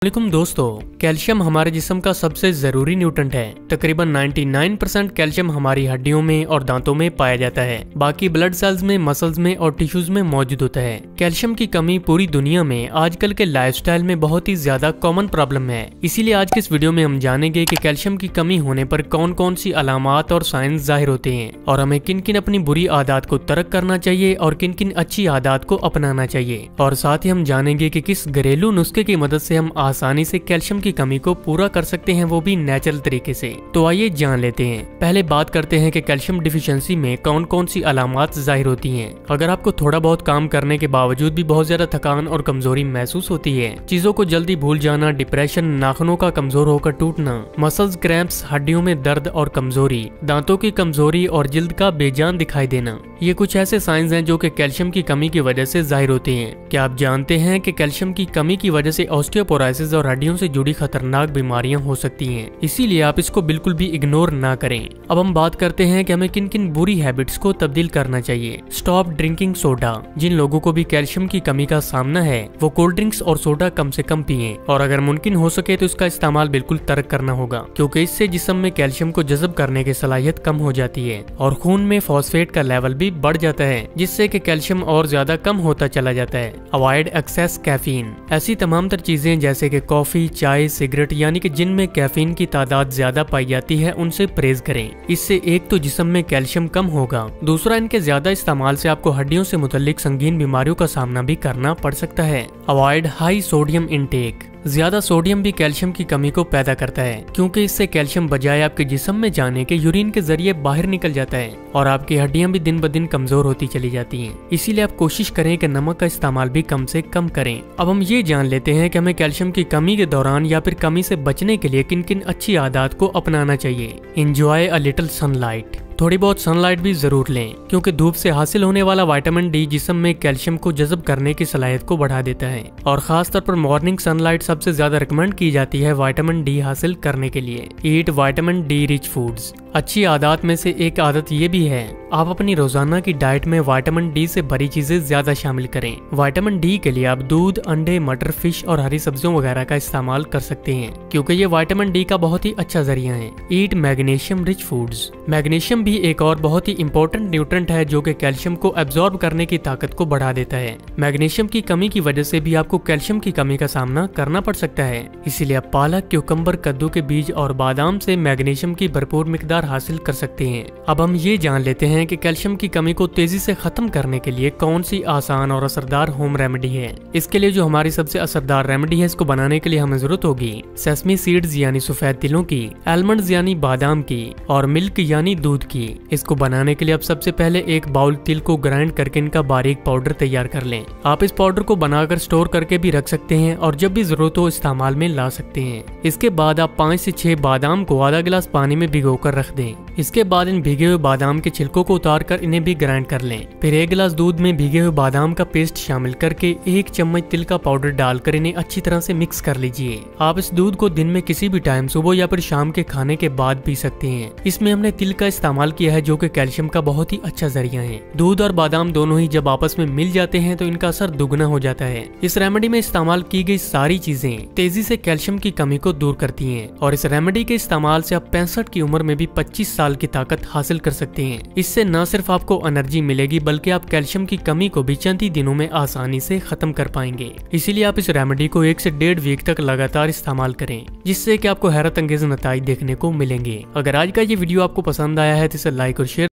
वालेकुम दोस्तों, कैल्शियम हमारे जिस्म का सबसे जरूरी न्यूट्रेंट है। तकरीबन 99% कैल्शियम हमारी हड्डियों में और दांतों में पाया जाता है। बाकी ब्लड सेल्स में, मसल्स में और टिश्यूज में मौजूद होता है। कैल्शियम की कमी पूरी दुनिया में आजकल के लाइफस्टाइल में बहुत ही ज्यादा कॉमन प्रॉब्लम है। इसीलिए आज के इस वीडियो में हम जानेंगे कि कैल्शियम की कमी होने पर कौन कौन सी अलामात और साइंस जाहिर होते हैं और हमें किन किन अपनी बुरी आदत को तर्क करना चाहिए और किन किन अच्छी आदत को अपनाना चाहिए। और साथ ही हम जानेंगे कि किस घरेलू नुस्खे की मदद से हम आसानी से कैल्शियम की कमी को पूरा कर सकते हैं, वो भी नेचुरल तरीके से। तो आइए जान लेते हैं। पहले बात करते हैं कि कैल्शियम डिफिशिएंसी में कौन कौन सी अलामात जाहिर होती हैं। अगर आपको थोड़ा बहुत काम करने के बावजूद भी बहुत ज्यादा थकान और कमजोरी महसूस होती है, चीजों को जल्दी भूल जाना, डिप्रेशन, नाखूनों का कमजोर होकर टूटना, मसल्स क्रैम्प्स, हड्डियों में दर्द और कमजोरी, दांतों की कमजोरी और जिल्द का बेजान दिखाई देना, ये कुछ ऐसे साइंस हैं जो कि कैल्शियम की कमी की वजह से जाहिर होते हैं। क्या आप जानते हैं कि कैल्शियम की कमी की वजह से ऑस्टियोपोरोसिस और हड्डियों से जुड़ी खतरनाक बीमारियां हो सकती हैं। इसीलिए आप इसको बिल्कुल भी इग्नोर ना करें। अब हम बात करते हैं कि हमें किन किन बुरी हैबिट्स को तब्दील करना चाहिए। Stop drinking soda. जिन लोगों को भी कैल्शियम की कमी का सामना है वो कोल्ड ड्रिंक्स और सोडा कम से कम पिएं और अगर मुमकिन हो सके तो इसका इस्तेमाल बिल्कुल तर्क करना होगा, क्योंकि इससे जिस्म में कैल्शियम को जज़ब करने की सलाहियत कम हो जाती है और खून में फॉस्फेट का लेवल भी बढ़ जाता है, जिससे कि कैल्शियम और ज्यादा कम होता चला जाता है। Avoid excess caffeine. ऐसी तमाम तर चीजें जैसे कि कॉफी, चाय, सिगरेट यानी कि जिनमें कैफीन की तादाद ज्यादा पाई जाती है उनसे परहेज करें। इससे एक तो जिस्म में कैल्शियम कम होगा, दूसरा इनके ज्यादा इस्तेमाल से आपको हड्डियों से मुतल्लिक संगीन बीमारियों का सामना भी करना पड़ सकता है। Avoid high sodium intake. ज्यादा सोडियम भी कैल्शियम की कमी को पैदा करता है, क्योंकि इससे कैल्शियम बजाय आपके जिस्म में जाने के यूरिन के जरिए बाहर निकल जाता है और आपकी हड्डियां भी दिन ब दिन कमजोर होती चली जाती हैं। इसीलिए आप कोशिश करें कि नमक का इस्तेमाल भी कम से कम करें। अब हम ये जान लेते हैं कि हमें कैल्शियम की कमी के दौरान या फिर कमी से बचने के लिए किन किन अच्छी आदत को अपनाना चाहिए। Enjoy a little sunlight. थोड़ी बहुत सनलाइट भी जरूर लें, क्योंकि धूप से हासिल होने वाला विटामिन डी जिस्म में कैल्शियम को जज़ब करने की सलाहियत को बढ़ा देता है और खासतौर पर मॉर्निंग सनलाइट सबसे ज्यादा रिकमेंड की जाती है विटामिन डी हासिल करने के लिए। ईट विटामिन डी रिच फूड्स। अच्छी आदत में से एक आदत ये भी है, आप अपनी रोजाना की डाइट में विटामिन डी से भरी चीजें ज्यादा शामिल करें। विटामिन डी के लिए आप दूध, अंडे, मटर, फिश और हरी सब्जियों वगैरह का इस्तेमाल कर सकते हैं, क्योंकि ये विटामिन डी का बहुत ही अच्छा जरिया है। ईट मैग्नीशियम रिच फूड्स। मैग्नीशियम भी एक और बहुत ही इंपॉर्टेंट न्यूट्रेंट है जो कि कैल्शियम को एब्जॉर्ब करने की ताकत को बढ़ा देता है। मैग्नीशियम की कमी की वजह से भी आपको कैल्शियम की कमी का सामना करना पड़ सकता है। इसीलिए आप पालक, क्यूकम्बर, कद्दू के बीज और बादाम से मैग्नीशियम की भरपूर मिकदार हासिल कर सकते हैं। अब हम ये जान लेते हैं कि कैल्शियम की कमी को तेजी से खत्म करने के लिए कौन सी आसान और असरदार होम रेमेडी है। इसके लिए जो हमारी सबसे असरदार रेमेडी है, इसको बनाने के लिए हमें जरूरत होगी सेसमी सीड्स यानी सफेद तिलों की, आलमंड्स यानी बादाम की और मिल्क यानी दूध की। इसको बनाने के लिए आप सबसे पहले एक बाउल तिल को ग्राइंड करके इनका बारीक पाउडर तैयार कर लें। आप इस पाउडर को बनाकर स्टोर करके भी रख सकते हैं और जब भी जरूरत हो इस्तेमाल में ला सकते हैं। इसके बाद आप 5 से 6 बादाम को आधा गिलास पानी में भिगोकर रख दें। इसके बाद इन भीगे हुए बादाम के छिलकों को उतार कर इन्हें भी ग्राइंड कर लें। फिर 1 गिलास दूध में भीगे हुए बादाम का पेस्ट शामिल करके 1 चम्मच तिल का पाउडर डालकर इन्हें अच्छी तरह से मिक्स कर लीजिए। आप इस दूध को दिन में किसी भी टाइम, सुबह या फिर शाम के खाने के बाद पी सकते हैं। इसमें हमने तिल का इस्तेमाल किया है जो कि कैल्शियम का बहुत ही अच्छा जरिया है। दूध और बादाम दोनों ही जब आपस में मिल जाते हैं तो इनका असर दुगना हो जाता है। इस रेमेडी में इस्तेमाल की गई सारी चीजें तेजी से कैल्शियम की कमी को दूर करती हैं और इस रेमेडी के इस्तेमाल से आप 65 की उम्र में भी 25 साल की ताकत हासिल कर सकते हैं। इससे न सिर्फ आपको एनर्जी मिलेगी बल्कि आप कैल्शियम की कमी को भी चंद ही दिनों में आसानी से खत्म कर पाएंगे। इसीलिए आप इस रेमेडी को 1 से 1.5 वीक तक लगातार इस्तेमाल करें, जिससे कि आपको हैरत अंगेज नताइज देखने को मिलेंगे। अगर आज का ये वीडियो आपको पसंद आया है तो इसे लाइक और शेयर